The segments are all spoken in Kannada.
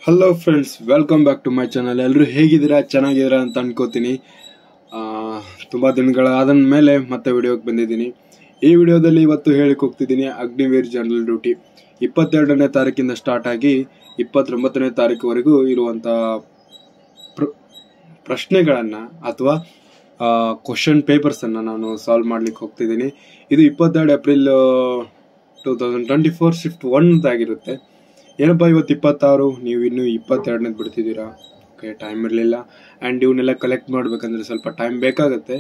Hello friends, welcome back to my channel. ಎಲ್ಲರೂ ಹೇಗಿದ್ದೀರಾ? ಚೆನ್ನಾಗಿದ್ದೀರಾ ಅಂತ ಅನ್ಕೋತೀನಿ. ತುಂಬ ದಿನಗಳಾದ ಮೇಲೆ ಮತ್ತೆ ವಿಡಿಯೋಗೆ ಬಂದಿದ್ದೀನಿ. ಈ ವಿಡಿಯೋದಲ್ಲಿ ಇವತ್ತು ಹೇಳಿಕ್ ಹೋಗ್ತಿದ್ದೀನಿ ಅಗ್ನಿವೀರ್ ಜನರಲ್ ಡ್ಯೂಟಿ 22ನೇ ತಾರೀಕಿಂದ ಸ್ಟಾರ್ಟ್ ಆಗಿ 29ನೇ ತಾರೀಕುವರೆಗೂ ಇರುವಂಥ ಪ್ರಶ್ನೆಗಳನ್ನು ಅಥವಾ ಕ್ವಶನ್ ಪೇಪರ್ಸನ್ನು ನಾನು ಸಾಲ್ವ್ ಮಾಡ್ಲಿಕ್ಕೆ ಹೋಗ್ತಿದ್ದೀನಿ. ಇದು 22 ಏಪ್ರಿಲ್ 2024 ಶಿಫ್ಟ್ 1 ಆಗಿರುತ್ತೆ. ಏನಪ್ಪ ಇವತ್ತು 26, ನೀವು ಇನ್ನೂ 22ನೇದು ಬಿಡ್ತಿದ್ದೀರಾ? ಓಕೆ, ಟೈಮ್ ಇರಲಿಲ್ಲ. ಆ್ಯಂಡ್ ಇವನ್ನೆಲ್ಲ ಕಲೆಕ್ಟ್ ಮಾಡಬೇಕಂದ್ರೆ ಸ್ವಲ್ಪ ಟೈಮ್ ಬೇಕಾಗುತ್ತೆ.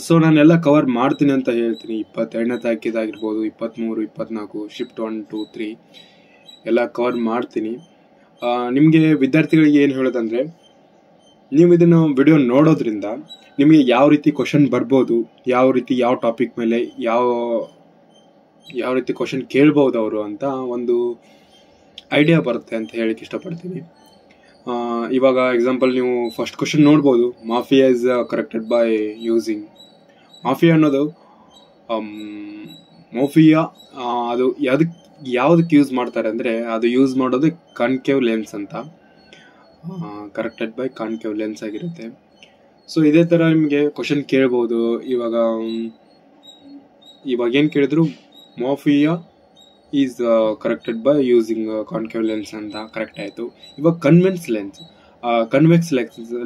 ಸೊ ನಾನೆಲ್ಲ ಕವರ್ ಮಾಡ್ತೀನಿ ಅಂತ ಹೇಳ್ತೀನಿ. 22ನೇ ತಾರೀಕಿದಾಗಿರ್ಬೋದು, 23, 24 ಶಿಫ್ಟ್ 1, 2, 3 ಎಲ್ಲ ಕವರ್ ಮಾಡ್ತೀನಿ. ನಿಮಗೆ ವಿದ್ಯಾರ್ಥಿಗಳಿಗೆ ಏನು ಹೇಳೋದಂದರೆ, ನೀವು ಇದನ್ನು ವಿಡಿಯೋ ನೋಡೋದ್ರಿಂದ ನಿಮಗೆ ಯಾವ ರೀತಿ ಕ್ವಶನ್ ಬರ್ಬೋದು, ಯಾವ ರೀತಿ ಯಾವ ಟಾಪಿಕ್ ಮೇಲೆ ಯಾವ ರೀತಿ ಕ್ವಶನ್ ಕೇಳ್ಬೋದು ಅವರು ಅಂತ ಒಂದು ಐಡಿಯಾ ಬರುತ್ತೆ ಅಂತ ಹೇಳಕ್ಕೆ ಇಷ್ಟಪಡ್ತೀನಿ. ಇವಾಗ ಎಕ್ಸಾಂಪಲ್ ನೀವು ಫಸ್ಟ್ ಕ್ವಶನ್ ನೋಡ್ಬೋದು. Mafia is corrected by using. Mafia ಅನ್ನೋದು ಅದು ಯಾವುದಕ್ಕೆ ಯೂಸ್ ಮಾಡ್ತಾರೆ ಅಂದರೆ, ಅದು ಯೂಸ್ ಮಾಡೋದು ಕಾನ್ಕೇವ್ ಲೆನ್ಸ್ ಅಂತ. ಕರೆಕ್ಟೆಡ್ ಬೈ ಕಾನ್ಕೇವ್ ಲೆನ್ಸ್ ಆಗಿರುತ್ತೆ. ಸೊ ಇದೇ ಥರ ನಿಮಗೆ ಕ್ವಶನ್ ಕೇಳ್ಬೋದು. ಇವಾಗ ಏನು ಕೇಳಿದ್ರು, mafia is corrected by using concave lens ಅಂತ ಕರೆಕ್ಟ್ ಆಯಿತು. ಇವಾಗ ಕನ್ವೆಕ್ಸ್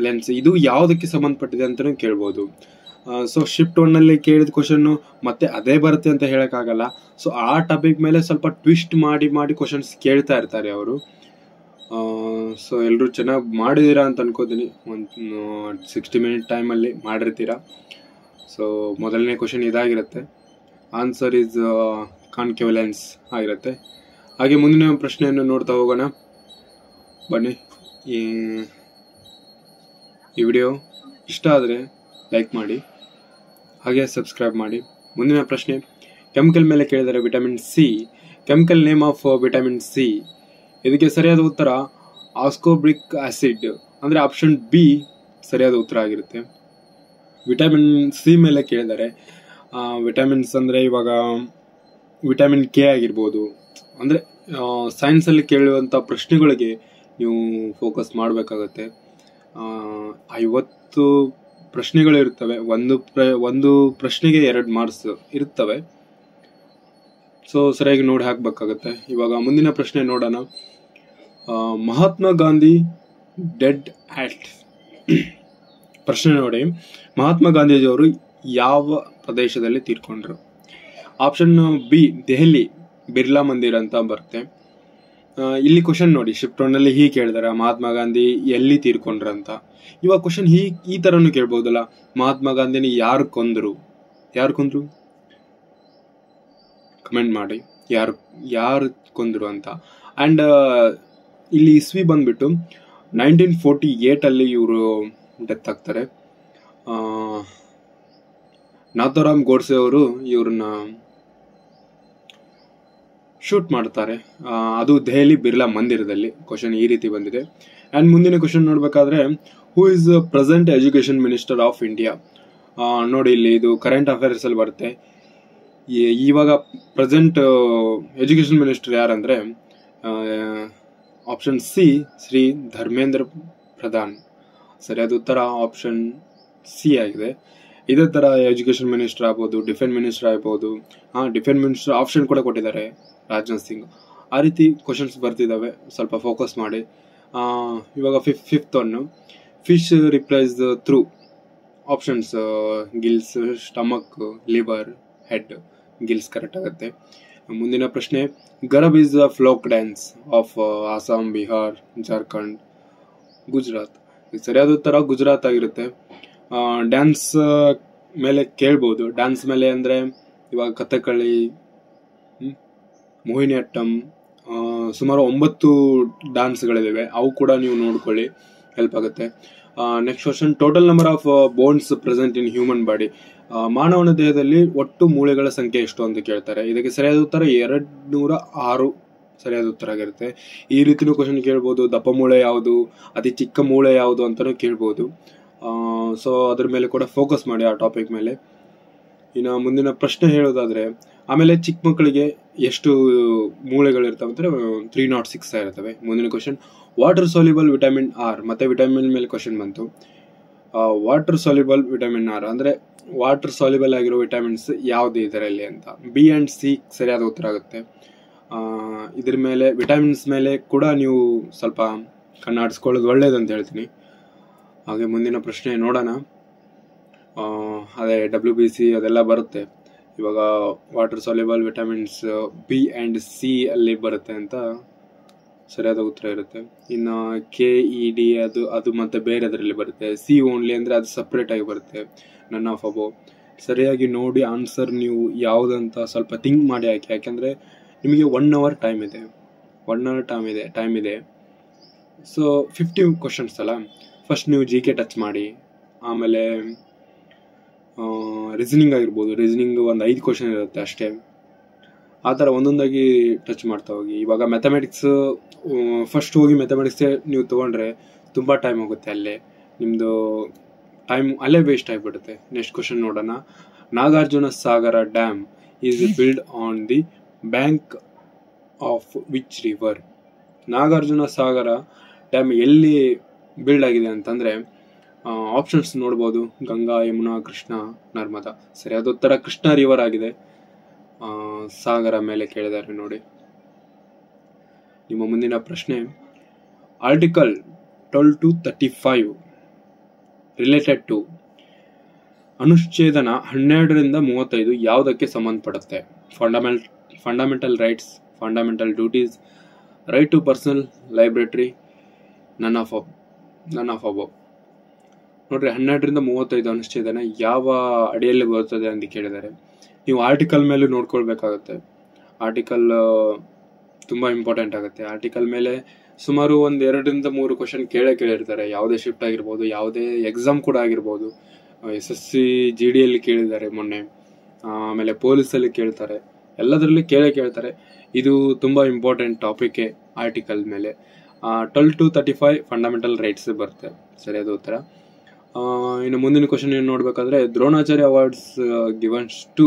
ಲೆನ್ಸ್ ಇದು ಯಾವುದಕ್ಕೆ ಸಂಬಂಧಪಟ್ಟಿದೆ ಅಂತಲೂ ಕೇಳ್ಬೋದು. ಸೊ ಶಿಫ್ಟ್ 1ನಲ್ಲಿ ಕೇಳಿದ ಕ್ವಶನ್ನು ಮತ್ತೆ ಅದೇ ಬರುತ್ತೆ ಅಂತ ಹೇಳೋಕ್ಕಾಗಲ್ಲ. ಸೊ ಆ ಟಾಪಿಕ್ ಮೇಲೆ ಸ್ವಲ್ಪ ಟ್ವಿಸ್ಟ್ ಮಾಡಿ ಕ್ವಶನ್ಸ್ ಕೇಳ್ತಾ ಇರ್ತಾರೆ ಅವರು. ಸೊ ಎಲ್ಲರೂ ಚೆನ್ನಾಗಿ ಮಾಡಿದ್ದೀರಾ ಅಂತ ಅನ್ಕೋತೀನಿ. ಒಂದು 60 ಮಿನಿಟ್ ಟೈಮಲ್ಲಿ ಮಾಡಿರ್ತೀರಾ. ಸೊ ಮೊದಲನೇ ಕ್ವಶನ್ ಇದಾಗಿರುತ್ತೆ. ಆನ್ಸರ್ ಈಸ್ ಕಾನ್ಕೇವ್ ಲೆನ್ಸ್ ಆಗಿರುತ್ತೆ. ಹಾಗೆ ಮುಂದಿನ ಪ್ರಶ್ನೆಯನ್ನು ನೋಡ್ತಾ ಹೋಗೋಣ ಬನ್ನಿ. ಈ ವಿಡಿಯೋ ಇಷ್ಟ ಆದರೆ ಲೈಕ್ ಮಾಡಿ, ಹಾಗೆ ಸಬ್ಸ್ಕ್ರೈಬ್ ಮಾಡಿ. ಮುಂದಿನ ಪ್ರಶ್ನೆ, ಕೆಮಿಕಲ್ ಮೇಲೆ ಕೇಳಿದರೆ vitamin C. Chemical name of vitamin C. ಇದಕ್ಕೆ ಸರಿಯಾದ ಉತ್ತರ ಆಸ್ಕೋರ್ಬಿಕ್ ಆಸಿಡ್, ಅಂದರೆ ಆಪ್ಷನ್ ಬಿ ಸರಿಯಾದ ಉತ್ತರ ಆಗಿರುತ್ತೆ. ವಿಟಮಿನ್ ಸಿ ಮೇಲೆ ಕೇಳಿದರೆ ವಿಟಮಿನ್ಸ್ ಅಂದರೆ ಇವಾಗ ವಿಟಮಿನ್ ಕೆ ಆಗಿರ್ಬೋದು. ಅಂದರೆ ಸೈನ್ಸಲ್ಲಿ ಕೇಳುವಂಥ ಪ್ರಶ್ನೆಗಳಿಗೆ ನೀವು ಫೋಕಸ್ ಮಾಡಬೇಕಾಗತ್ತೆ. 50 ಪ್ರಶ್ನೆಗಳಿರ್ತವೆ. ಒಂದು ಪ್ರಶ್ನೆಗೆ 2 ಮಾರ್ಕ್ಸ್ ಇರ್ತವೆ. ಸೊ ಸರಿಯಾಗಿ ನೋಡಿ ಹಾಕಬೇಕಾಗತ್ತೆ. ಇವಾಗ ಮುಂದಿನ ಪ್ರಶ್ನೆ ನೋಡೋಣ. ಮಹಾತ್ಮ ಗಾಂಧಿ ಡೆಡ್ ಆಟ್. ಪ್ರಶ್ನೆ ನೋಡಿ, ಮಹಾತ್ಮ ಗಾಂಧೀಜಿಯವರು ಯಾವ ಪ್ರದೇಶದಲ್ಲಿ ತೀರ್ಕೊಂಡ್ರು? ಆಪ್ಷನ್ ಬಿ ದೆಹಲಿ ಬಿರ್ಲಾ ಮಂದಿರ್ ಅಂತ ಬರುತ್ತೆ. ಇಲ್ಲಿ ಕ್ವಶನ್ ನೋಡಿ, ಶಿಫ್ಟ್ 1ನಲ್ಲಿ ಹೀಗೆ ಕೇಳಿದಾರೆ, ಮಹಾತ್ಮ ಗಾಂಧಿ ಎಲ್ಲಿ ತೀರ್ಕೊಂಡ್ರಂತ. ಇವಾಗ ಕ್ವಶನ್ ಈ ಥರನೂ ಕೇಳ್ಬೋದಲ್ಲ, ಮಹಾತ್ಮ ಗಾಂಧಿನ ಯಾರು ಕೊಂದ್ರು? ಕಮೆಂಟ್ ಮಾಡಿ ಯಾರು ಕೊಂದ್ರು ಅಂತ. ಆ್ಯಂಡ್ ಇಲ್ಲಿ ಇಸ್ವಿ ಬಂದ್ಬಿಟ್ಟು 1948 ಇವರು ಡೆತ್ ಆಗ್ತಾರೆ. ನಾಥೋರಾಮ್ ಗೋಡ್ಸೆ ಅವರು ಇವ್ರನ್ನ ಶೂಟ್ ಮಾಡ್ತಾರೆ. ಅದು ದೆಹಲಿ ಬಿರ್ಲಾ ಮಂದಿರದಲ್ಲಿ. ಕ್ವಶನ್ ಈ ರೀತಿ ಬಂದಿದೆ. ಆ್ಯಂಡ್ ಮುಂದಿನ ಕ್ವಶನ್ ನೋಡ್ಬೇಕಾದ್ರೆ, who is present education minister of India? ನೋಡಿ, ಇಲ್ಲಿ ಇದು ಕರೆಂಟ್ ಅಫೇರ್ಸ್ ಅಲ್ಲಿ ಬರುತ್ತೆ. ಇವಾಗ ಪ್ರೆಸೆಂಟ್ ಎಜುಕೇಶನ್ ಮಿನಿಸ್ಟರ್ ಯಾರಂದ್ರೆ ಆಪ್ಷನ್ ಸಿ ಶ್ರೀ ಧರ್ಮೇಂದ್ರ ಪ್ರಧಾನ್. ಸರಿಯಾದ ಉತ್ತರ ಆಪ್ಷನ್ ಸಿ ಆಗಿದೆ. ಇದೇ ಥರ ಎಜುಕೇಶನ್ ಮಿನಿಸ್ಟರ್ ಆಗ್ಬೋದು, ಡಿಫೆನ್ಸ್ ಮಿನಿಸ್ಟರ್ ಆಗ್ಬೋದು. ಡಿಫೆನ್ಸ್ ಮಿನಿಸ್ಟರ್ ಆಪ್ಷನ್ ಕೂಡ ಕೊಟ್ಟಿದ್ದಾರೆ, ರಾಜನಾಥ್ ಸಿಂಗ್. ಆ ರೀತಿ ಕ್ವಶನ್ಸ್ ಬರ್ತಿದ್ದಾವೆ, ಸ್ವಲ್ಪ ಫೋಕಸ್ ಮಾಡಿ. ಇವಾಗ fifth one, fish replies through. Options gills, stomach, liver, head. Gills correct ಆಗುತ್ತೆ. ಮುಂದಿನ ಪ್ರಶ್ನೆ, garba is the folk dance of Assam, Bihar, Jharkhand, Gujarat. ಸರಿಯಾದ ಉತ್ತರ ಗುಜರಾತ್ ಆಗಿರುತ್ತೆ. ಡ್ಯಾನ್ಸ್ ಮೇಲೆ ಕೇಳ್ಬೋದು. ಡ್ಯಾನ್ಸ್ ಮೇಲೆ ಅಂದರೆ ಇವಾಗ ಕಥಕಳಿ, ಮೋಹಿನಿ ಅಟ್ಟಂ, ಸುಮಾರು 9 ಡ್ಯಾನ್ಸ್ಗಳಿವೆ. ಅವು ಕೂಡ ನೀವು ನೋಡ್ಕೊಳ್ಳಿ, ಹೆಲ್ಪ್ ಆಗುತ್ತೆ. Next question, total number of bones present in human body. ಮಾನವನ ದೇಹದಲ್ಲಿ ಒಟ್ಟು ಮೂಳೆಗಳ ಸಂಖ್ಯೆ ಎಷ್ಟು ಅಂತ ಕೇಳ್ತಾರೆ. ಇದಕ್ಕೆ ಸರಿಯಾದ ಉತ್ತರ 206 ಸರಿಯಾದ ಉತ್ತರ ಆಗಿರುತ್ತೆ. ಈ ರೀತಿನೂ ಕ್ವಶನ್ ಕೇಳ್ಬೋದು. ದಪ್ಪ ಮೂಳೆ ಯಾವುದು, ಅತಿ ಚಿಕ್ಕ ಮೂಳೆ ಯಾವುದು ಅಂತಲೂ ಕೇಳ್ಬೋದು. ಸೊ ಅದ್ರ ಮೇಲೆ ಕೂಡ ಫೋಕಸ್ ಮಾಡಿ, ಆ ಟಾಪಿಕ್ ಮೇಲೆ. ಇನ್ನು ಮುಂದಿನ ಪ್ರಶ್ನೆ ಹೇಳೋದಾದ್ರೆ, ಆಮೇಲೆ ಚಿಕ್ಕ ಮಕ್ಕಳಿಗೆ ಎಷ್ಟು ಮೂಳೆಗಳಿರ್ತವೆ ಅಂದರೆ 306 ಇರ್ತವೆ. ಮುಂದಿನ question, water soluble vitamin are, ಮತ್ತೆ ವಿಟಮಿನ್ ಮೇಲೆ ಕ್ವಶನ್ ಬಂತು. ವಾಟರ್ ಸಾಲ್ಯುಬಲ್ ವಿಟಮಿನ್ ಆರ್ ಅಂದರೆ ವಾಟರ್ ಸಾಲ್ಯುಬಲ್ ಆಗಿರೋ ವಿಟಮಿನ್ಸ್ ಯಾವುದು ಇದರಲ್ಲಿ ಅಂತ. ಬಿ ಆ್ಯಂಡ್ ಸಿ ಸರಿಯಾದ ಉತ್ತರ ಆಗುತ್ತೆ. ಇದ್ರ ಮೇಲೆ ವಿಟಮಿನ್ಸ್ ಮೇಲೆ ಕೂಡ ನೀವು ಸ್ವಲ್ಪ ಕಣ್ಣಾಡಿಸ್ಕೊಳ್ಳೋದು ಒಳ್ಳೇದಂತ ಹೇಳ್ತೀನಿ. ಹಾಗೆ ಮುಂದಿನ ಪ್ರಶ್ನೆ ನೋಡೋಣ. ಅದೇ WBC ಅದೆಲ್ಲ ಬರುತ್ತೆ. ಇವಾಗ water soluble vitamins B and C ಅಲ್ಲಿ ಬರುತ್ತೆ ಅಂತ ಸರಿಯಾದ ಉತ್ತರ ಇರುತ್ತೆ. ಇನ್ನು KED ಅದು ಮತ್ತೆ ಬೇರೆ ಅದರಲ್ಲಿ ಬರುತ್ತೆ. ಸಿ ಓನ್ಲಿ ಅಂದರೆ ಅದು ಸಪ್ರೇಟ್ ಆಗಿ ಬರುತ್ತೆ. ನನ್ ಆಫ್ ಅಬೋ. ಸರಿಯಾಗಿ ನೋಡಿ ಆನ್ಸರ್ ನೀವು ಯಾವುದಂತ ಸ್ವಲ್ಪ ಥಿಂಕ್ ಮಾಡಿ ಹಾಕಿ. ಯಾಕೆಂದರೆ ನಿಮಗೆ 1 hour ಟೈಮ್ ಇದೆ. 1 hour ಟೈಮ್ ಇದೆ. ಸೊ 50 ಕ್ವಶನ್ಸ್ ಅಲ್ಲ. ಫಸ್ಟ್ ನೀವು GK ಟಚ್ ಮಾಡಿ, ಆಮೇಲೆ ರೀಸನಿಂಗ್ ಆಗಿರ್ಬೋದು. ರೀಸನಿಂಗ್ ಒಂದು 5 ಕ್ವಶನ್ ಇರುತ್ತೆ ಅಷ್ಟೇ. ಆ ಥರ ಒಂದೊಂದಾಗಿ ಟಚ್ ಮಾಡ್ತಾ ಹೋಗಿ. ಇವಾಗ ಮ್ಯಾಥಮೆಟಿಕ್ಸ್ ಫಸ್ಟ್ ಹೋಗಿ ಮ್ಯಾಥಮೆಟಿಕ್ಸೇ ನೀವು ತೊಗೊಂಡ್ರೆ ತುಂಬ ಟೈಮ್ ಹೋಗುತ್ತೆ. ಅಲ್ಲೇ ನಿಮ್ಮದು ಟೈಮ್ ಅಲ್ಲೇ ವೇಸ್ಟ್ ಆಗಿಬಿಡುತ್ತೆ. ನೆಕ್ಸ್ಟ್ ಕ್ವಶನ್ ನೋಡೋಣ. Nagarjuna Sagar dam is build on the bank of which river? Nagarjuna Sagar dam ಎಲ್ಲಿ ಬಿಲ್ಡ್ ಆಗಿದೆ ಅಂತಂದರೆ ಆಪ್ಷನ್ಸ್ ನೋಡ್ಬೋದು. ಗಂಗಾ, ಯಮುನಾ, ಕೃಷ್ಣ, ನರ್ಮದಾ. ಸರಿಯಾದ ಉತ್ತರ ಕೃಷ್ಣ ರಿವರ್ ಆಗಿದೆ. ಸಾಗರ ಮೇಲೆ ಕೇಳಿದ್ದಾರೆ ನೋಡಿ. ನಿಮ್ಮ ಮುಂದಿನ ಪ್ರಶ್ನೆ, ಆರ್ಟಿಕಲ್ 12 to 35 ರಿಲೇಟೆಡ್ ಟು ಅನುಚ್ಛೇದನ 12ರಿಂದ 35 ಯಾವುದಕ್ಕೆ ಸಂಬಂಧಪಡುತ್ತೆ? Fundamental rights, fundamental duties, right to personal library, none of above. ನೋಡ್ರಿ, 12ರಿಂದ 35 ಅನುಚ್ಛೇದನ ಯಾವ ಅಡಿಯಲ್ಲಿ ಬರ್ತದೆ ಅಂತ ಕೇಳಿದ್ದಾರೆ. ನೀವು ಆರ್ಟಿಕಲ್ ಮೇಲೆ ನೋಡ್ಕೊಳ್ಬೇಕಾಗತ್ತೆ. ಆರ್ಟಿಕಲ್ ತುಂಬ ಇಂಪಾರ್ಟೆಂಟ್ ಆಗುತ್ತೆ. ಆರ್ಟಿಕಲ್ ಮೇಲೆ ಸುಮಾರು 1-2ರಿಂದ 3 ಕ್ವಶನ್ ಕೇಳಿರ್ತಾರೆ. ಯಾವುದೇ ಶಿಫ್ಟ್ ಆಗಿರ್ಬೋದು, ಯಾವುದೇ ಎಕ್ಸಾಮ್ ಕೂಡ ಆಗಿರ್ಬೋದು. SSC GDಯಲ್ಲಿ ಕೇಳಿದ್ದಾರೆ ಮೊನ್ನೆ, ಆಮೇಲೆ ಪೊಲೀಸಲ್ಲಿ ಕೇಳ್ತಾರೆ, ಎಲ್ಲದರಲ್ಲಿ ಕೇಳ್ತಾರೆ. ಇದು ತುಂಬ ಇಂಪಾರ್ಟೆಂಟ್ ಟಾಪಿಕ್ ಆರ್ಟಿಕಲ್ ಮೇಲೆ. 12 to 35 ಫಂಡಮೆಂಟಲ್ ರೈಟ್ಸ್ ಬರುತ್ತೆ ಸರಿಯಾದ ಉತ್ತರ. ಇನ್ನು ಮುಂದಿನ ಕ್ವಶನ್ ಏನು ನೋಡ್ಬೇಕಾದ್ರೆ, Dronacharya awards given to,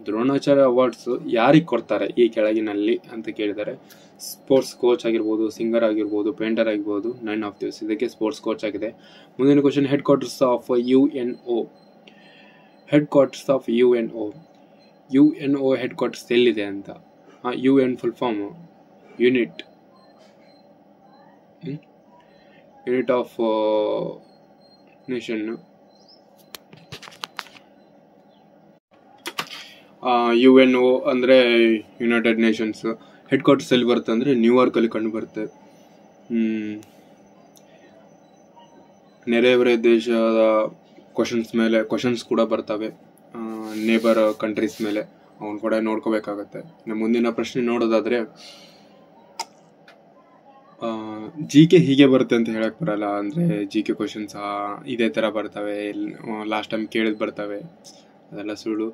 Dronacharya awards ಯಾರಿಗೆ ಕೊಡ್ತಾರೆ ಈ ಕೆಳಗಿನಲ್ಲಿ ಅಂತ ಕೇಳಿದ್ದಾರೆ. ಸ್ಪೋರ್ಟ್ಸ್ ಕೋಚ್ ಆಗಿರ್ಬೋದು, ಸಿಂಗರ್ ಆಗಿರ್ಬೋದು, ಪೇಂಟರ್ ಆಗಿರ್ಬೋದು. 9 ಆಫ್ ದಿಸ್ ಇದಕ್ಕೆ ಸ್ಪೋರ್ಟ್ಸ್ ಕೋಚ್ ಆಗಿದೆ. ಮುಂದಿನ question, headquarters of UNO. Headquarters of UNO headquarters ಎಲ್ಲಿದೆ ಅಂತ. UN full form unit of nation. UNO ಅಂದರೆ ಯುನೈಟೆಡ್ ನೇಷನ್ಸ್. ಹೆಡ್ ಕ್ವಾರ್ಟರ್ಸ್ ಎಲ್ಲಿ ಬರುತ್ತೆ ಅಂದರೆ ನ್ಯೂಯಾರ್ಕಲ್ಲಿ ಕಂಡು ಬರುತ್ತೆ. ನೆರೆಹೊರೆ ದೇಶದ ಕ್ವಶನ್ಸ್ ಕೂಡ ಬರ್ತವೆ. ನೇಬರ್ ಕಂಟ್ರೀಸ್ ಮೇಲೆ ಅವನು ಕೂಡ ನೋಡ್ಕೋಬೇಕಾಗತ್ತೆ. ಇನ್ನು ಮುಂದಿನ ಪ್ರಶ್ನೆ ನೋಡೋದಾದ್ರೆ, GK ಹೀಗೆ ಬರುತ್ತೆ ಅಂತ ಹೇಳಕ್ ಬರಲ್ಲ. ಅಂದರೆ GK ಕ್ವಶನ್ಸ್ ಇದೇ ಥರ ಬರ್ತವೆ, ಲಾಸ್ಟ್ ಟೈಮ್ ಕೇಳಿದ್ ಬರ್ತವೆ, ಅದೆಲ್ಲ ಸುಳ್ಳು.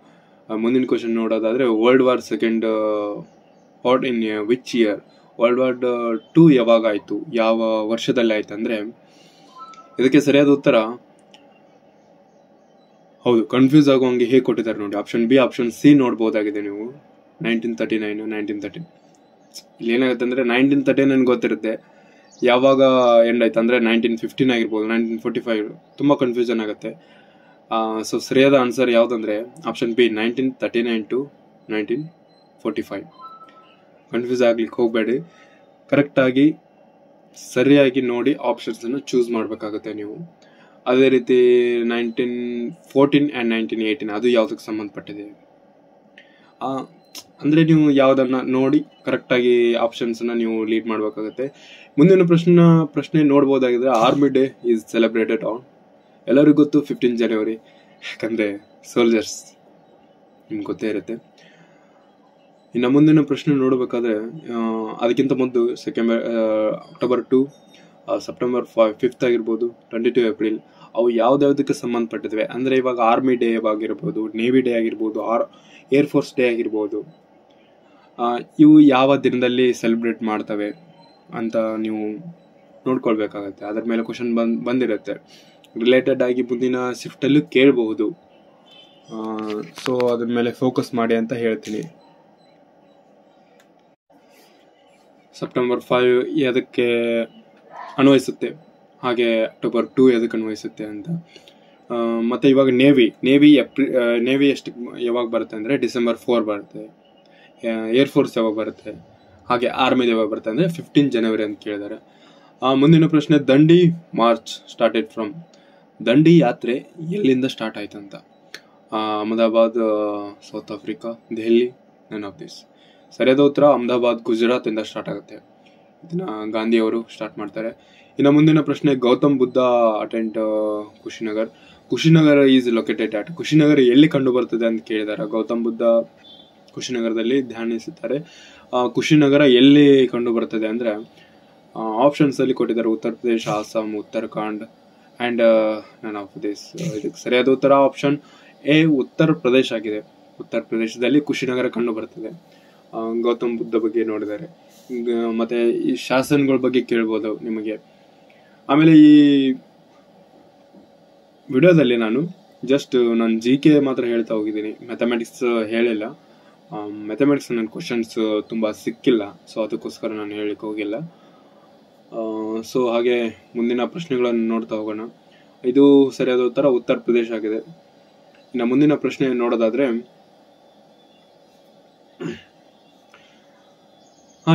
ಮುಂದಿನ ಕ್ವಶನ್ ನೋಡೋದಾದ್ರೆ, world war second fought in which year? World war 2 ಯಾವಾಗ ಆಯಿತು, ಯಾವ ವರ್ಷದಲ್ಲಿ ಆಯ್ತು ಅಂದರೆ, ಇದಕ್ಕೆ ಸರಿಯಾದ ಉತ್ತರ ಹೌದು, ಕನ್ಫ್ಯೂಸ್ ಆಗುವಂಗೆ ಹೇಗೆ ಕೊಟ್ಟಿದ್ದಾರೆ ನೋಡಿ. ಆಪ್ಷನ್ B, ಆಪ್ಷನ್ C ನೋಡ್ಬೋದಾಗಿದೆ ನೀವು. 1913. ಇಲ್ಲಿ ಏನಾಗುತ್ತೆ ಅಂದರೆ 1913 ಗೊತ್ತಿರುತ್ತೆ, ಯಾವಾಗ ಎಂಡ್ ಆಯ್ತು ಅಂದರೆ 1915 ಆಗಿರ್ಬೋದು, 1945. ತುಂಬ ಕನ್ಫ್ಯೂಷನ್ ಆಗುತ್ತೆ. ಸೊ ಸರಿಯಾದ ಆನ್ಸರ್ ಯಾವುದಂದ್ರೆ ಆಪ್ಷನ್ B, 1939 to 1945. ಕನ್ಫ್ಯೂಸ್ ಆಗ್ಲಿಕ್ಕೆ ಹೋಗಬೇಡಿ. ಕರೆಕ್ಟಾಗಿ ಸರಿಯಾಗಿ ನೋಡಿ ಆಪ್ಷನ್ಸನ್ನು ಚೂಸ್ ಮಾಡಬೇಕಾಗುತ್ತೆ ನೀವು. ಅದೇ ರೀತಿ 1914 and 1918 ಅದು ಯಾವುದಕ್ಕೆ ಸಂಬಂಧಪಟ್ಟಿದೆ ಅಂದರೆ ನೀವು ಯಾವುದನ್ನು ನೋಡಿ ಕರೆಕ್ಟಾಗಿ ಆಪ್ಷನ್ಸನ್ನು ನೀವು ಲೀಡ್ ಮಾಡಬೇಕಾಗುತ್ತೆ. ಮುಂದಿನ ಪ್ರಶ್ನೆ ನೋಡ್ಬೋದಾಗಿದ್ರೆ, army day is celebrated on, ಎಲ್ಲರಿಗೂ ಗೊತ್ತು 15 ಜನವರಿ, ಯಾಕಂದರೆ ಸೋಲ್ಜರ್ಸ್ ನಿಮ್ಗೆ ಗೊತ್ತೇ ಇರುತ್ತೆ. ಇನ್ನು ಮುಂದಿನ ಪ್ರಶ್ನೆ ನೋಡಬೇಕಾದ್ರೆ, ಅದಕ್ಕಿಂತ ಮೊದಲು ಅಕ್ಟೋಬರ್ 2, ಸೆಪ್ಟೆಂಬರ್ 5 ಆಗಿರ್ಬೋದು, 22 ಏಪ್ರಿಲ್, ಅವು ಯಾವುದಕ್ಕೆ ಸಂಬಂಧಪಟ್ಟಿವೆ ಅಂದರೆ, ಇವಾಗ ಆರ್ಮಿ ಡೇ ಆಗಿರ್ಬೋದು, ನೇವಿ ಡೇ ಆಗಿರ್ಬೋದು, ಏರ್ಫೋರ್ಸ್ ಡೇ ಆಗಿರ್ಬೋದು, ಇವು ಯಾವ ದಿನದಲ್ಲಿ ಸೆಲೆಬ್ರೇಟ್ ಮಾಡ್ತವೆ ಅಂತ ನೀವು ನೋಡ್ಕೊಳ್ಬೇಕಾಗತ್ತೆ. ಅದ್ರ ಮೇಲೆ ಕ್ವಶನ್ ಬಂದಿರುತ್ತೆ. ರಿಲೇಟೆಡ್ ಆಗಿ ಮುಂದಿನ ಶಿಫ್ಟಲ್ಲೂ ಕೇಳಬಹುದು. ಸೊ ಅದ್ರ ಮೇಲೆ ಫೋಕಸ್ ಮಾಡಿ ಅಂತ ಹೇಳ್ತೀನಿ. ಸೆಪ್ಟೆಂಬರ್ 5 ಅದಕ್ಕೆ ಅನ್ವಯಿಸುತ್ತೆ, ಹಾಗೆ ಅಕ್ಟೋಬರ್ 2 ಎದಕ್ಕೆ ಅನ್ವಯಿಸುತ್ತೆ ಅಂತ. ಮತ್ತೆ ಇವಾಗ ನೇವಿ ಎಷ್ಟು ಯಾವಾಗ ಬರುತ್ತೆ ಅಂದರೆ December 4 ಬರುತ್ತೆ. ಏರ್ಫೋರ್ಸ್ ಯಾವಾಗ ಬರುತ್ತೆ, ಹಾಗೆ ಆರ್ಮಿದು ಯಾವಾಗ ಬರುತ್ತೆ ಅಂದರೆ 15 ಜನವರಿ ಅಂತ ಕೇಳಿದ್ದಾರೆ. ಮುಂದಿನ ಪ್ರಶ್ನೆ, ದಂಡಿ ಮಾರ್ಚ್ ಸ್ಟಾರ್ಟೆಡ್ ಫ್ರಮ್. ದಂಡಿ ಯಾತ್ರೆ ಎಲ್ಲಿಂದ ಸ್ಟಾರ್ಟ್ ಆಯ್ತು ಅಂತ. Ahmedabad, south Africa, Delhi, none of this. ಸರಿಯಾದ ಉತ್ತರ ಅಹಮದಾಬಾದ್, ಗುಜರಾತ್ ಇಂದ ಸ್ಟಾರ್ಟ್ ಆಗುತ್ತೆ. ಇದನ್ನ ಗಾಂಧಿ ಅವರು ಸ್ಟಾರ್ಟ್ ಮಾಡ್ತಾರೆ. ಇನ್ನು ಮುಂದಿನ ಪ್ರಶ್ನೆ, Gautam Buddha attend Kushinagar. Kushinagar is located at. Kushinagar ಎಲ್ಲಿ ಕಂಡು ಬರ್ತದೆ ಅಂತ ಕೇಳಿದಾರೆ. ಗೌತಮ್ ಬುದ್ಧ ಕುಶಿನಗರದಲ್ಲಿ ಧ್ಯಾನಿಸುತ್ತಾರೆ. ಕುಶಿನಗರ ಎಲ್ಲಿ ಕಂಡು ಬರ್ತದೆ ಅಂದ್ರೆ ಆಪ್ಷನ್ಸ್ ಅಲ್ಲಿ ಕೊಟ್ಟಿದ್ದಾರೆ, Uttar Pradesh, Assam, Uttarakhand and none of this. ಇದಕ್ಕೆ ಸರಿಯಾದ ಉತ್ತರ ಆಪ್ಷನ್ ಎ ಉತ್ತರ ಪ್ರದೇಶ ಆಗಿದೆ. ಉತ್ತರ ಪ್ರದೇಶದಲ್ಲಿ ಕುಶಿನಗರ ಕಂಡು ಬರ್ತದೆ. ಗೌತಮ್ ಬುದ್ಧ ಬಗ್ಗೆ ನೋಡಿದ್ದಾರೆ. ಮತ್ತೆ ಈ ಶಾಸನಗಳ ಬಗ್ಗೆ ಕೇಳ್ಬೋದು ನಿಮಗೆ. ಆಮೇಲೆ ಈ ವಿಡಿಯೋದಲ್ಲಿ ನಾನು ಜಸ್ಟ್ ನಾನು GK ಮಾತ್ರ ಹೇಳ್ತಾ ಹೋಗಿದ್ದೀನಿ, ಮ್ಯಾಥಮೆಟಿಕ್ಸ್ ಹೇಳಿಲ್ಲ. ಮ್ಯಾಥಮೆಟಿಕ್ಸ್ ನನ್ನ ಕ್ವಶನ್ಸ್ ತುಂಬ ಸಿಕ್ಕಿಲ್ಲ, ಸೊ ಅದಕ್ಕೋಸ್ಕರ ನಾನು ಹೇಳಿಕ್ಕೆ ಹೋಗಿಲ್ಲ. ಸೊ ಹಾಗೆ ಮುಂದಿನ ಪ್ರಶ್ನೆಗಳನ್ನು ನೋಡ್ತಾ ಹೋಗೋಣ. ಇದು ಸರಿಯಾದ ಉತ್ತರ ಉತ್ತರ ಪ್ರದೇಶ ಆಗಿದೆ. ಇನ್ನು ಮುಂದಿನ ಪ್ರಶ್ನೆ ನೋಡೋದಾದ್ರೆ,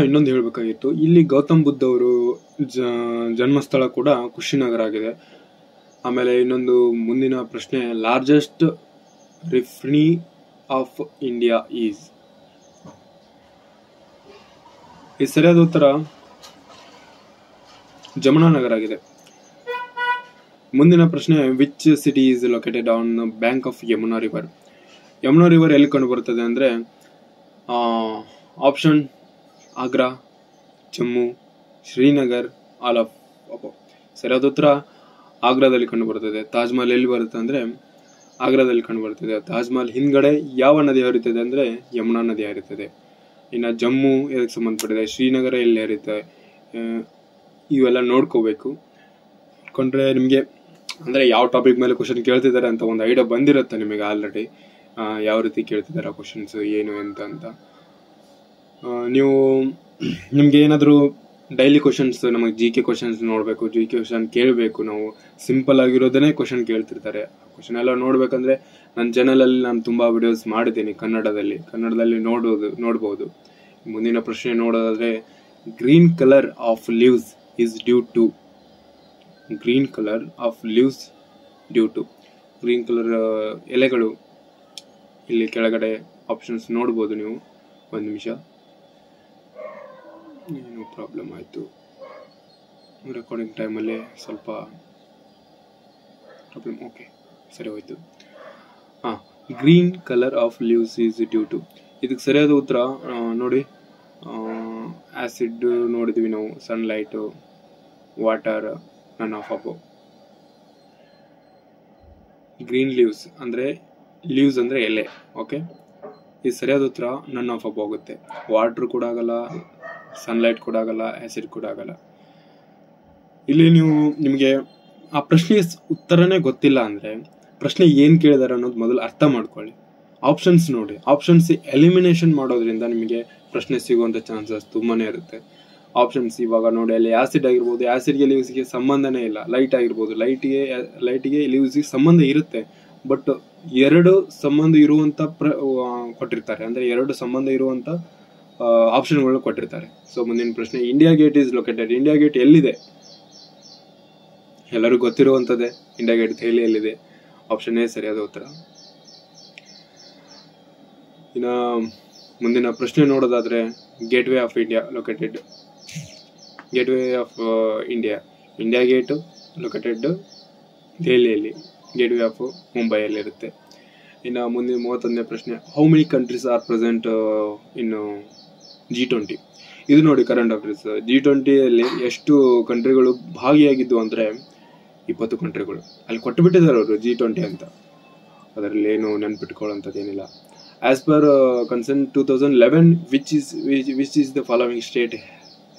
ಇನ್ನೊಂದು ಹೇಳ್ಬೇಕಾಗಿತ್ತು. ಇಲ್ಲಿ ಗೌತಮ್ ಬುದ್ಧ ಅವರು ಜನ್ಮಸ್ಥಳ ಕೂಡ ಕುಶಿನಗರ ಆಗಿದೆ. ಆಮೇಲೆ ಇನ್ನೊಂದು ಮುಂದಿನ ಪ್ರಶ್ನೆ, largest refinery of India is. ಈ ಸರಿಯಾದ ಉತ್ತರ ಜಮುನಾನಗರ್ ಆಗಿದೆ. ಮುಂದಿನ ಪ್ರಶ್ನೆ, which city is located on bank of Yamuna river. Yamuna river ಎಲ್ಲಿ ಕಂಡು ಬರ್ತದೆ ಅಂದ್ರೆ option Agra, Jammu, Srinagar, all of above. ಸರಿಯಾದ ಉತ್ತರ ಆಗ್ರಾದಲ್ಲಿ ಕಂಡು ಬರ್ತದೆ. ತಾಜ್ ಮಹಲ್ ಎಲ್ಲಿ ಬರುತ್ತೆ ಅಂದ್ರೆ ಆಗ್ರಾದಲ್ಲಿ ಕಂಡು ಬರ್ತದೆ. ತಾಜ್ ಮಹಲ್ ಹಿಂದ್ಗಡೆ ಯಾವ ನದಿ ಹರಿಯುತ್ತದೆ ಅಂದ್ರೆ ಯಮುನಾ ನದಿ ಹರಿಯುತ್ತದೆ. ಇನ್ನು ಜಮ್ಮು ಎದಕ್ಕೆ ಸಂಬಂಧಪಟ್ಟಿದೆ, ಶ್ರೀನಗರ ಎಲ್ಲಿ ಹರಿಯುತ್ತೆ, ಇವೆಲ್ಲ ನೋಡ್ಕೋಬೇಕು. ಕೊಂಡ್ರೆ ನಿಮಗೆ ಅಂದ್ರೆ ಯಾವ ಟಾಪಿಕ್ ಮೇಲೆ ಕ್ವಶನ್ ಕೇಳ್ತಿದ್ದಾರೆ ಅಂತ ಒಂದು ಐಡಿಯಾ ಬಂದಿರುತ್ತೆ ನಿಮಗೆ ಆಲ್ರೆಡಿ. ಯಾವ ರೀತಿ ಕೇಳ್ತಿದ್ದಾರೆ ಕ್ವಶನ್ಸ್ ಏನು ಅಂತ. ನೀವು ನಿಮ್ಗೆ ಏನಾದರೂ ಡೈಲಿ ಕ್ವಶನ್ಸ್, ನಮಗೆ GK ಕ್ವಶನ್ಸ್ ನೋಡಬೇಕು, GK ಕ್ವಶನ್ ಕೇಳಬೇಕು, ನಾವು ಸಿಂಪಲ್ ಆಗಿರೋದನ್ನೇ ಕ್ವಶನ್ ಕೇಳ್ತಿರ್ತಾರೆ. ಕ್ವಶನ್ ಎಲ್ಲ ನೋಡ್ಬೇಕಂದ್ರೆ ನನ್ನ ಚಾನಲಲ್ಲಿ ನಾನು ತುಂಬಾ ವಿಡಿಯೋಸ್ ಮಾಡಿದ್ದೀನಿ ಕನ್ನಡದಲ್ಲಿ ನೋಡ್ಬೋದು. ಮುಂದಿನ ಪ್ರಶ್ನೆ ನೋಡೋದಾದ್ರೆ, green colour of leaves is due to. Green colour of leaves due to. Green colour ಎಲೆಗಳು ಇಲ್ಲಿ ಕೆಳಗಡೆ ಆಪ್ಷನ್ಸ್ ನೋಡ್ಬೋದು ನೀವು. ಒಂದು ನಿಮಿಷ, ಏನು ಪ್ರಾಬ್ಲಮ್ ಆಯಿತು ರೆಕಾರ್ಡಿಂಗ್ ಟೈಮಲ್ಲಿ, ಸ್ವಲ್ಪ ಪ್ರಾಬ್ಲಮ್. ಓಕೆ, ಸರಿ ಹೋಯ್ತು. Green colour of leaves is due to. ಇದಕ್ಕೆ ಸರಿಯಾದ ಉತ್ತರ ನೋಡಿ, ಆಸಿಡ್ ನೋಡಿದ್ವಿ ನಾವು, sunlight, water, none of above. Green leaves ಅಂದ್ರೆ ಎಲೆ. ಓಕೆ, ಇದು ಸರಿಯಾದ ಉತ್ತರ ನನ್ ಆಫ್ ಅಬೋ ಆಗುತ್ತೆ. ವಾಟರ್ ಕೂಡ ಆಗಲ್ಲ, ಸನ್ಲೈಟ್ ಕೂಡ ಆಗಲ್ಲ, ಆಸಿಡ್ ಕೂಡ ಆಗಲ್ಲ. ಇಲ್ಲಿ ನಿಮಗೆ ಆ ಪ್ರಶ್ನೆಗೆ ಉತ್ತರನೇ ಗೊತ್ತಿಲ್ಲ ಅಂದ್ರೆ ಪ್ರಶ್ನೆ ಏನ್ ಕೇಳಿದಾರೆ ಅನ್ನೋದು ಮೊದಲು ಅರ್ಥ ಮಾಡ್ಕೊಳ್ಳಿ. ಆಪ್ಷನ್ಸ್ ನೋಡಿ. ಆಪ್ಷನ್ಸ್ ಎಲಿಮಿನೇಷನ್ ಮಾಡೋದ್ರಿಂದ ನಿಮಗೆ ಪ್ರಶ್ನೆ ಸಿಗುವಂತ ಚಾನ್ಸಸ್ ತುಂಬಾನೇ ಇರುತ್ತೆ. ಆಪ್ಷನ್ಸ್ ಇವಾಗ ನೋಡಿ, ಅಲ್ಲಿ ಆಸಿಡ್ ಆಗಿರ್ಬೋದು, ಆಸಿಡ್ಗೆ ಲೀವ್ಸ್ಗೆ ಸಂಬಂಧನೇ ಇಲ್ಲ. ಲೈಟ್ ಆಗಿರ್ಬೋದು, ಲೈಟ್ಗೆ ಲೀವ್ಸ್ಗೆ ಸಂಬಂಧ ಇರುತ್ತೆ, ಬಟ್ ಎರಡು ಸಂಬಂಧ ಇರುವಂತ ಕೊಟ್ಟಿರ್ತಾರೆ. ಅಂದ್ರೆ ಎರಡು ಸಂಬಂಧ ಇರುವಂತ ಆಪ್ಷನ್ಗಳನ್ನ ಕೊಟ್ಟಿರ್ತಾರೆ. ಸೊ ಮುಂದಿನ ಪ್ರಶ್ನೆ, India gate is located. India gate ಎಲ್ಲಿದೆ? ಎಲ್ಲರಿಗೂ ಗೊತ್ತಿರುವಂತದ್ದೇ, ಇಂಡಿಯಾ ಗೇಟ್ ದೆಹಲಿಯಲ್ಲಿದೆ. ಆಪ್ಷನ್ ಎ ಸರಿಯಾದ ಉತ್ತರ. ಇನ್ನು ಮುಂದಿನ ಪ್ರಶ್ನೆ ನೋಡೋದಾದ್ರೆ, gate way of India located. Gate way of India gate located ದೆಹಲಿಯಲ್ಲಿ, ಗೇಟ್ ವೇ ಆಫ್ ಮುಂಬೈಯಲ್ಲಿ ಇರುತ್ತೆ. ಇನ್ನು ಮುಂದಿನ 31ನೇ ಪ್ರಶ್ನೆ, how many countries are present in G20. ಇದು ನೋಡಿ ಕರೆಂಟ್ ಅಫೇರ್ಸ್. G20ಯಲ್ಲಿ ಎಷ್ಟು ಕಂಟ್ರಿಗಳು ಭಾಗಿಯಾಗಿದ್ದು ಅಂದ್ರೆ 20 ಕಂಟ್ರಿಗಳು. ಅಲ್ಲಿ ಕೊಟ್ಟು ಬಿಟ್ಟಿದ್ದಾರೆ ಅವರು G20 ಅಂತ, ಅದರಲ್ಲಿ ಏನು ನೆನ್ಪಿಟ್ಕೊಳ್ಳೋಂಥದ್ದು ಏನಿಲ್ಲ. As per consent 2011, which is the following state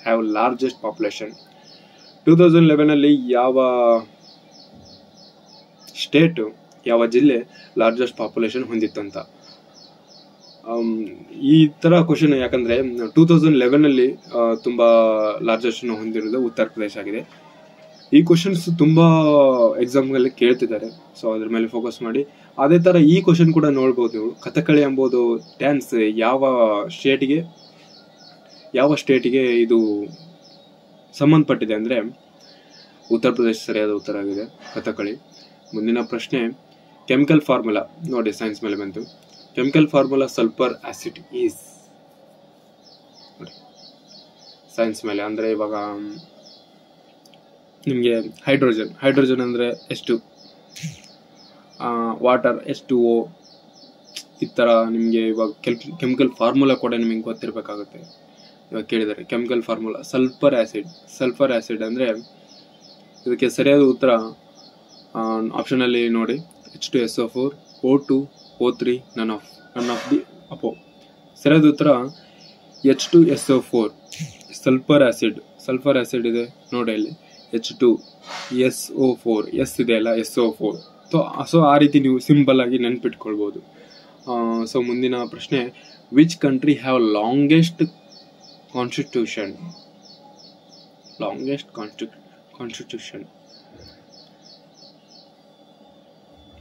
have largest population. 2011 ಅಲ್ಲಿ ಯಾವ ಸ್ಟೇಟ್, ಯಾವ ಜಿಲ್ಲೆ ಲಾರ್ಜೆಸ್ಟ್ ಪಾಪ್ಯುಲೇಷನ್ ಹೊಂದಿತ್ತಂತ. ಈ ತರ ಕ್ವಶನ್ ಯಾಕಂದ್ರೆ 2011 ಅಲ್ಲಿ ತುಂಬಾ ಲಾರ್ಜೆಸ್ಟ್ ಹೊಂದಿರೋದು ಉತ್ತರ ಪ್ರದೇಶ ಆಗಿದೆ. ಈ ಕ್ವಶನ್ಸ್ ತುಂಬ ಎಕ್ಸಾಮ್ಗಳಲ್ಲಿ ಕೇಳ್ತಿದ್ದಾರೆ, ಸೊ ಅದ್ರ ಮೇಲೆ ಫೋಕಸ್ ಮಾಡಿ. ಅದೇ ಥರ ಈ ಕ್ವಶನ್ ಕೂಡ ನೋಡ್ಬೋದು, ಕಥಕಳಿ ಎಂಬುದು ಡ್ಯಾನ್ಸ್ ಯಾವ ಸ್ಟೇಟಿಗೆ ಇದು ಸಂಬಂಧಪಟ್ಟಿದೆ ಅಂದರೆ ಉತ್ತರ ಪ್ರದೇಶ ಸರಿಯಾದ ಉತ್ತರ ಆಗಿದೆ ಕಥಕಳಿ. ಮುಂದಿನ ಪ್ರಶ್ನೆ, ಕೆಮಿಕಲ್ ಫಾರ್ಮುಲಾ ನೋಡಿ, ಸೈನ್ಸ್ ಮೇಲೆ ಬಂತು. Chemical formula sulphur acid is, science ಮೇಲೆ ಅಂದರೆ ಇವಾಗ ನಿಮಗೆ ಹೈಡ್ರೋಜನ್ ಅಂದರೆ ಎಷ್ಟು, ವಾಟರ್ H2O, ಈ ಥರ ನಿಮಗೆ ಇವಾಗ ಕೆಮಿಕಲ್ ಫಾರ್ಮುಲಾ ಕೂಡ ನಿಮಗೆ ಗೊತ್ತಿರಬೇಕಾಗುತ್ತೆ. ಇವಾಗ ಕೇಳಿದ್ದಾರೆ ಕೆಮಿಕಲ್ ಫಾರ್ಮುಲಾ ಸಲ್ಫರ್ ಆ್ಯಸಿಡ್ ಅಂದರೆ ಇದಕ್ಕೆ ಸರಿಯಾದ ಉತ್ತರ ಆಪ್ಷನಲ್ಲಿ ನೋಡಿ, H2SO4, O2, O3, none of the ಅಪೋ. ಸರಿಯಾದ ಉತ್ತರ H2SO4 ಸಲ್ಫರ್ ಆ್ಯಸಿಡ್ ಇದೆ ನೋಡಿ, ಅಲ್ಲಿ H2SO4 ಎಸ್ ಇದೆ ಅಲ್ಲ, SO4. ಸೊ ಆ ರೀತಿ ನೀವು ಸಿಂಪಲ್ ಆಗಿ ನೆನ್ಪಿಟ್ಕೊಳ್ಬೋದು. ಸೊ ಮುಂದಿನ ಪ್ರಶ್ನೆ, which country have longest constitution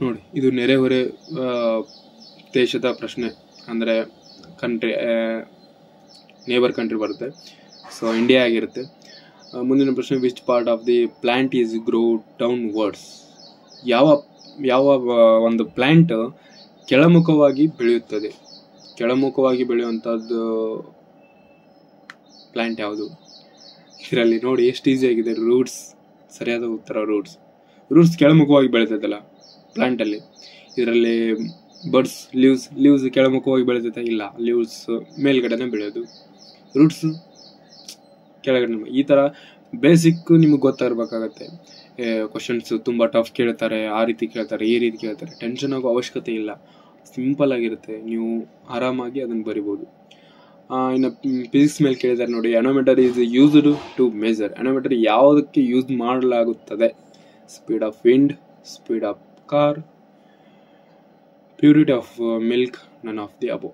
ನೋಡಿ, ಇದು ನೆರೆಹೊರೆ ದೇಶದ ಪ್ರಶ್ನೆ, ಅಂದರೆ ಕಂಟ್ರಿ ನೇಬರ್ ಕಂಟ್ರಿ ಬರುತ್ತೆ, ಸೊ ಇಂಡಿಯಾ ಆಗಿರುತ್ತೆ. ಮುಂದಿನ ಪ್ರಶ್ನೆ, which part of the plant is grow downwards, ಯಾವ ಒಂದು ಪ್ಲಾಂಟ್ ಕೆಳಮುಖವಾಗಿ ಬೆಳೆಯುತ್ತದೆ, ಕೆಳಮುಖವಾಗಿ ಬೆಳೆಯುವಂಥದ್ದು ಪ್ಲಾಂಟ್ ಯಾವುದು? ಇದರಲ್ಲಿ ನೋಡಿ ಎಷ್ಟು ಈಸಿ ಆಗಿದೆ, ರೂಟ್ಸ್. ಸರಿಯಾದ ಉತ್ತರ ರೂಟ್ಸ್ ಕೆಳಮುಖವಾಗಿ ಬೆಳೀತದಲ್ಲ ಪ್ಲಾಂಟಲ್ಲಿ. ಇದರಲ್ಲಿ ಬರ್ಡ್ಸ್ ಲೀವ್ಸ್ ಕೆಳಮುಖವಾಗಿ ಬೆಳೀತೈತೆ, ಇಲ್ಲ, ಲೀವ್ಸ್ ಮೇಲ್ಗಡೆನೆ ಬೆಳೆಯೋದು, ರೂಟ್ಸ್ ಕೆಳಗಡೆ. ಈ ಥರ ಬೇಸಿಕ್ ನಿಮಗೆ ಗೊತ್ತಾಗಿರ್ಬೇಕಾಗತ್ತೆ. ಕ್ವಶನ್ಸ್ ತುಂಬ ಟಫ್ ಕೇಳ್ತಾರೆ, ಆ ರೀತಿ ಕೇಳ್ತಾರೆ, ಈ ರೀತಿ ಕೇಳ್ತಾರೆ, ಟೆನ್ಷನ್ ಆಗೋ ಅವಶ್ಯಕತೆ ಇಲ್ಲ, ಸಿಂಪಲ್ ಆಗಿರುತ್ತೆ, ನೀವು ಆರಾಮಾಗಿ ಅದನ್ನು ಬರಿಬೋದು. ಇನ್ನು ಫಿಸಿಕ್ಸ್ ಮೇಲೆ ಕೇಳಿದ್ದಾರೆ ನೋಡಿ, ಅನೋಮೀಟರ್ ಈಸ್ ಯೂಸ್ಡ್ ಟು ಮೆಜರ್, ಅನೋಮೀಟರ್ ಯಾವುದಕ್ಕೆ ಯೂಸ್ ಮಾಡಲಾಗುತ್ತದೆ? Speed of wind, speed of car, purity of milk, none of the above.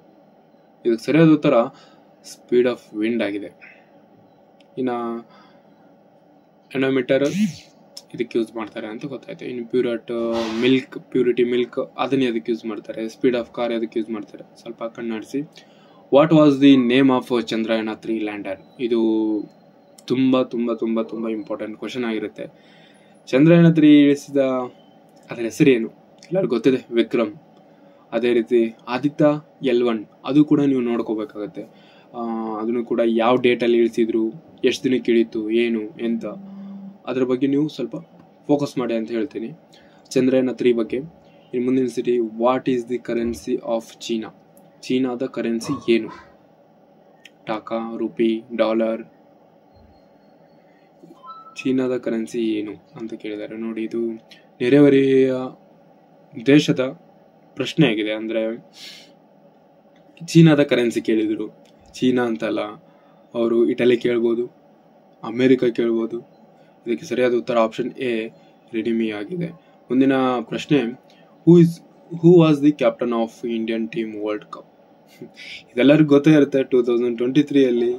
ಇದಕ್ಕೆ ಸರಿಯಾದ ಉತ್ತರ ಸ್ಪೀಡ್ ಆಫ್ ವಿಂಡ್ ಆಗಿದೆ. ಇನ್ನು ಅನೋಮೀಟರ್ ಇದಕ್ಕೆ ಯೂಸ್ ಮಾಡ್ತಾರೆ ಅಂತ ಗೊತ್ತಾಯ್ತು. ಇನ್ನು ಪ್ಯೂರಿಟಿ ಮಿಲ್ಕ್ ಅದನ್ನೇ ಅದಕ್ಕೆ ಯೂಸ್ ಮಾಡ್ತಾರೆ. ಸ್ಪೀಡ್ ಆಫ್ ಕಾರ್ ಅದಕ್ಕೆ ಯೂಸ್ ಮಾಡ್ತಾರೆ. ಸ್ವಲ್ಪ ಕಣ್ಣಾಡಿಸಿ. What was the name of Chandrayaan 3 lander? ಇದು ತುಂಬ ತುಂಬ ತುಂಬ ತುಂಬ ಇಂಪಾರ್ಟೆಂಟ್ ಕ್ವಶನ್ ಆಗಿರುತ್ತೆ. ಚಂದ್ರಯಾನ 3 ಇಳಿಸಿದ ಅದರ ಹೆಸರೇನು? ಎಲ್ಲರಿಗೂ ಗೊತ್ತಿದೆ, ವಿಕ್ರಮ್. ಅದೇ ರೀತಿ ಆದಿತ್ಯ L1 ಅದು ಕೂಡ ನೀವು ನೋಡ್ಕೋಬೇಕಾಗತ್ತೆ. ಅದನ್ನು ಕೂಡ ಯಾವ ಡೇಟಲ್ಲಿ ಇಳಿಸಿದ್ರು, ಎಷ್ಟು ದಿನಕ್ಕೆ ಇಳೀತು, ಏನು ಎಂತ, ಅದ್ರ ಬಗ್ಗೆ ನೀವು ಸ್ವಲ್ಪ ಫೋಕಸ್ ಮಾಡಿ ಅಂತ ಹೇಳ್ತೀನಿ. ಚಂದ್ರಯಾನ 3 ಬಗ್ಗೆ. ಇನ್ನು ಮುಂದಿನ city, what is the currency of China? ಚೀನಾದ ಕರೆನ್ಸಿ ಏನು? Taka, rupee, dollar. ಚೀನಾದ ಕರೆನ್ಸಿ ಏನು ಅಂತ ಕೇಳಿದ್ದಾರೆ ನೋಡಿ. ಇದು ನೆರೆಹೊರೆಯ ದೇಶದ ಪ್ರಶ್ನೆ ಆಗಿದೆ. ಅಂದರೆ ಚೀನಾದ ಕರೆನ್ಸಿ ಕೇಳಿದರು. ಚೀನಾ ಅಂತಲ್ಲ, ಅವರು ಇಟಲಿ ಕೇಳ್ಬೋದು, ಅಮೇರಿಕಾ ಕೇಳ್ಬೋದು. ಇದಕ್ಕೆ ಸರಿಯಾದ ಉತ್ತರ ಆಪ್ಷನ್ ಎ ರೆಡಿಮಿ ಆಗಿದೆ. ಮುಂದಿನ ಪ್ರಶ್ನೆ, who was the captain of Indian team world cup? ಇದೆಲ್ಲರಿಗೂ ಗೊತ್ತೇ ಇರುತ್ತೆ. 2023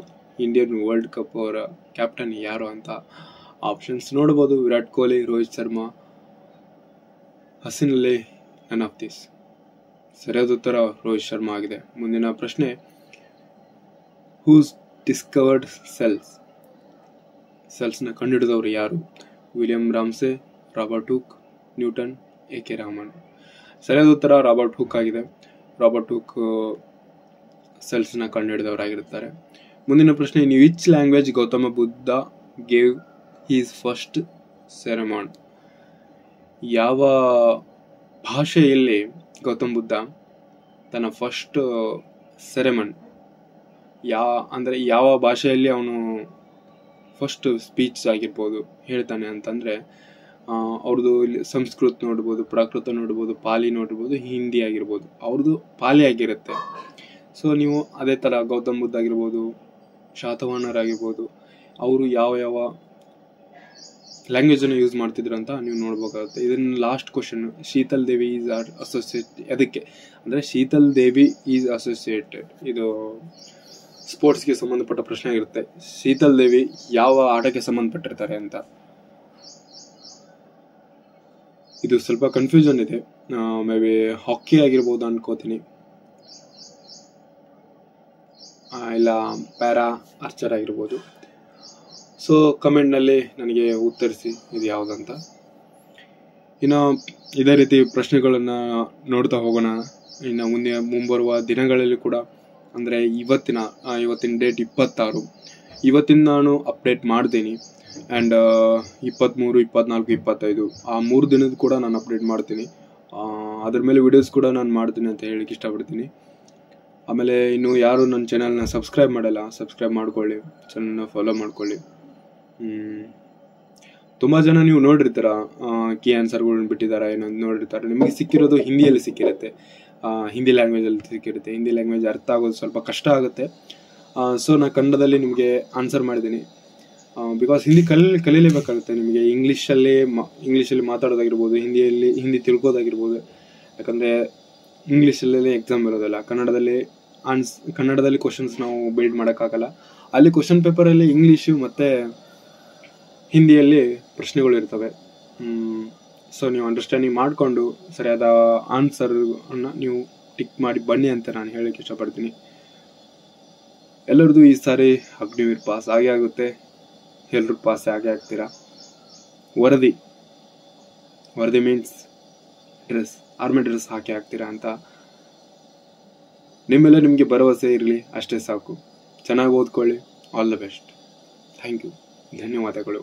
ಇಂಡಿಯನ್ ವರ್ಲ್ಡ್ ಕಪ್ ಅವರ ಕ್ಯಾಪ್ಟನ್ ಯಾರು ಅಂತ ಆಪ್ಷನ್ಸ್ ನೋಡ್ಬೋದು. Virat Kohli, Rohit Sharma, Hasin Ali, none of this. ಸರಿಯಾದ ಉತ್ತರ ರೋಹಿತ್ ಶರ್ಮಾ ಆಗಿದೆ. ಮುಂದಿನ ಪ್ರಶ್ನೆ, ಹೂಸ್ ಡಿಸ್ಕವರ್ಡ್ ಸೆಲ್ಸ್ನ ಕಂಡುಹಿಡಿದವರು ಯಾರು? William Ramsay, Robert Hooke, Newton, A.K. Raman. ಸರಿಯಾದ ಉತ್ತರ ರಾಬರ್ಟ್ ಹುಕ್ ಆಗಿದೆ. ರಾಬರ್ಟ್ ಹುಕ್ ಸೆಲ್ಸ್ನ ಕಂಡುಹಿಡಿದವರಾಗಿರುತ್ತಾರೆ. ಮುಂದಿನ ಪ್ರಶ್ನೆ, in which language Gautama Buddha gave his first sermon? ಯಾವ ಭಾಷೆಯಲ್ಲಿ ಗೌತಮ್ ಬುದ್ಧ ತನ್ನ ಫಸ್ಟ್ ಸೆರೆಮನ್, ಯಾವ ಭಾಷೆಯಲ್ಲಿ ಅವನು ಫಸ್ಟ್ ಸ್ಪೀಚ್ ಆಗಿರ್ಬೋದು ಹೇಳ್ತಾನೆ ಅಂತಂದರೆ, ಅವ್ರದ್ದು ಇಲ್ಲಿ ಸಂಸ್ಕೃತ ನೋಡ್ಬೋದು, ಪ್ರಾಕೃತ ನೋಡ್ಬೋದು, ಪಾಲಿ ನೋಡ್ಬೋದು, ಹಿಂದಿ ಆಗಿರ್ಬೋದು. ಅವ್ರದ್ದು ಪಾಲಿ ಆಗಿರುತ್ತೆ. ಸೊ ನೀವು ಅದೇ ಥರ ಗೌತಮ್ ಬುದ್ಧ ಆಗಿರ್ಬೋದು, ಶಾತವಾಹನರಾಗಿರ್ಬೋದು, ಅವರು ಯಾವ ಲ್ಯಾಂಗ್ವೇಜನ್ನು ಯೂಸ್ ಮಾಡ್ತಿದ್ರು ಅಂತ ನೀವು ನೋಡ್ಬೇಕಾಗುತ್ತೆ. ಇದನ್ನು last question, Sheetal Devi is associate ಅದಕ್ಕೆ ಅಂದರೆ ಶೀತಲ್ ದೇವಿ ಈಸ್ ಅಸೋಸಿಯೇಟೆಡ್, ಇದು ಸ್ಪೋರ್ಟ್ಸ್ಗೆ ಸಂಬಂಧಪಟ್ಟ ಪ್ರಶ್ನೆ ಆಗಿರುತ್ತೆ. ಶೀತಲ್ ದೇವಿ ಯಾವ ಆಟಕ್ಕೆ ಸಂಬಂಧಪಟ್ಟಿರ್ತಾರೆ ಅಂತ. ಇದು ಸ್ವಲ್ಪ ಕನ್ಫ್ಯೂಷನ್ ಇದೆ. ಮೇ ಬಿ ಹಾಕಿ ಆಗಿರ್ಬೋದು ಅನ್ಕೋತೀನಿ, ಇಲ್ಲ ಪ್ಯಾರಾ ಆರ್ಚರ್ ಆಗಿರ್ಬೋದು. ಸೊ ಕಮೆಂಟ್ನಲ್ಲಿ ನನಗೆ ಉತ್ತರಿಸಿ ಇದು ಯಾವುದಂತ. ಇನ್ನು ಇದೇ ರೀತಿ ಪ್ರಶ್ನೆಗಳನ್ನು ನೋಡ್ತಾ ಹೋಗೋಣ ಇನ್ನು ಮುಂಬರುವ ದಿನಗಳಲ್ಲಿ ಕೂಡ. ಅಂದರೆ ಇವತ್ತಿನ ಡೇಟ್ 26. ಇವತ್ತಿನ ನಾನು ಅಪ್ಡೇಟ್ ಮಾಡ್ತೀನಿ. ಆ್ಯಂಡ್ 23, 24, 25 ಆ 3 ದಿನದ ಕೂಡ ನಾನು ಅಪ್ಡೇಟ್ ಮಾಡ್ತೀನಿ. ಅದ್ರ ಮೇಲೆ ವಿಡಿಯೋಸ್ ಕೂಡ ನಾನು ಮಾಡ್ತೀನಿ ಅಂತ ಹೇಳಿಕ್ಕೆ ಇಷ್ಟಪಡ್ತೀನಿ. ಆಮೇಲೆ ಇನ್ನು ಯಾರು ನನ್ನ ಚಾನಲ್ನ ಸಬ್ಸ್ಕ್ರೈಬ್ ಮಾಡಲ್ಲ, ಸಬ್ಸ್ಕ್ರೈಬ್ ಮಾಡ್ಕೊಳ್ಳಿ, ಚಾನಲ್ನ ಫಾಲೋ ಮಾಡ್ಕೊಳ್ಳಿ. ತುಂಬ ಜನ ನೀವು ನೋಡಿರ್ತೀರ ಕೀ ಆನ್ಸರ್ಗಳನ್ನ ಬಿಟ್ಟಿದ್ದಾರೆ, ಏನಂತ ನೋಡಿರ್ತಾರೆ. ನಿಮಗೆ ಸಿಕ್ಕಿರೋದು ಹಿಂದಿಯಲ್ಲಿ ಸಿಕ್ಕಿರುತ್ತೆ, ಹಿಂದಿ ಲ್ಯಾಂಗ್ವೇಜಲ್ಲಿ ಸಿಕ್ಕಿರುತ್ತೆ. ಹಿಂದಿ ಲ್ಯಾಂಗ್ವೇಜ್ ಅರ್ಥ ಆಗೋದು ಸ್ವಲ್ಪ ಕಷ್ಟ ಆಗುತ್ತೆ. ಸೊ ನಾನು ಕನ್ನಡದಲ್ಲಿ ನಿಮಗೆ ಆನ್ಸರ್ ಮಾಡಿದ್ದೀನಿ. ಬಿಕಾಸ್ ಹಿಂದಿ ಕಲೀಲೇಬೇಕಾಗುತ್ತೆ ನಿಮಗೆ. ಇಂಗ್ಲೀಷಲ್ಲಿ ಮಾತಾಡೋದಾಗಿರ್ಬೋದು, ಹಿಂದಿ ತಿಳ್ಕೋದಾಗಿರ್ಬೋದು. ಯಾಕಂದರೆ ಇಂಗ್ಲೀಷಲ್ಲೇ ಎಕ್ಸಾಮ್ ಇರೋದಿಲ್ಲ. ಕನ್ನಡದಲ್ಲಿ ಕ್ವಶನ್ಸ್ ನಾವು ಬಿಲ್ಡ್ ಮಾಡೋಕ್ಕಾಗಲ್ಲ. ಅಲ್ಲಿ ಕ್ವಶನ್ ಪೇಪರಲ್ಲಿ ಇಂಗ್ಲೀಷು ಮತ್ತು ಹಿಂದಿಯಲ್ಲಿ ಪ್ರಶ್ನೆಗಳು ಇರ್ತವೆ. ಸೊ ನೀವು ಅಂಡರ್ಸ್ಟ್ಯಾಂಡಿಂಗ್ ಮಾಡಿಕೊಂಡು ಸರಿಯಾದ ಆನ್ಸರನ್ನು ನೀವು ಟಿಕ್ ಮಾಡಿ ಬನ್ನಿ ಅಂತ ನಾನು ಹೇಳೋಕ್ಕೆ ಇಷ್ಟಪಡ್ತೀನಿ. ಎಲ್ಲರದ್ದು ಈ ಸಾರಿ ಅಗ್ನಿವೀರ್ ಪಾಸ್ ಆಗೇ ಆಗುತ್ತೆ. ಎಲ್ಲರೂ ಪಾಸ್ ಆಗೇ ಆಗ್ತೀರಾ. ವರದಿ ಮೀನ್ಸ್ ಆರ್ಮಿ ಡ್ರೆಸ್ ಹಾಕಿ ಆಗ್ತೀರಾ ಅಂತ ನಿಮ್ಮೆಲ್ಲ ನಿಮಗೆ ಭರವಸೆ ಇರಲಿ, ಅಷ್ಟೇ ಸಾಕು. ಚೆನ್ನಾಗಿ ಓದ್ಕೊಳ್ಳಿ. All the best. Thank you. ಧನ್ಯವಾದಗಳು.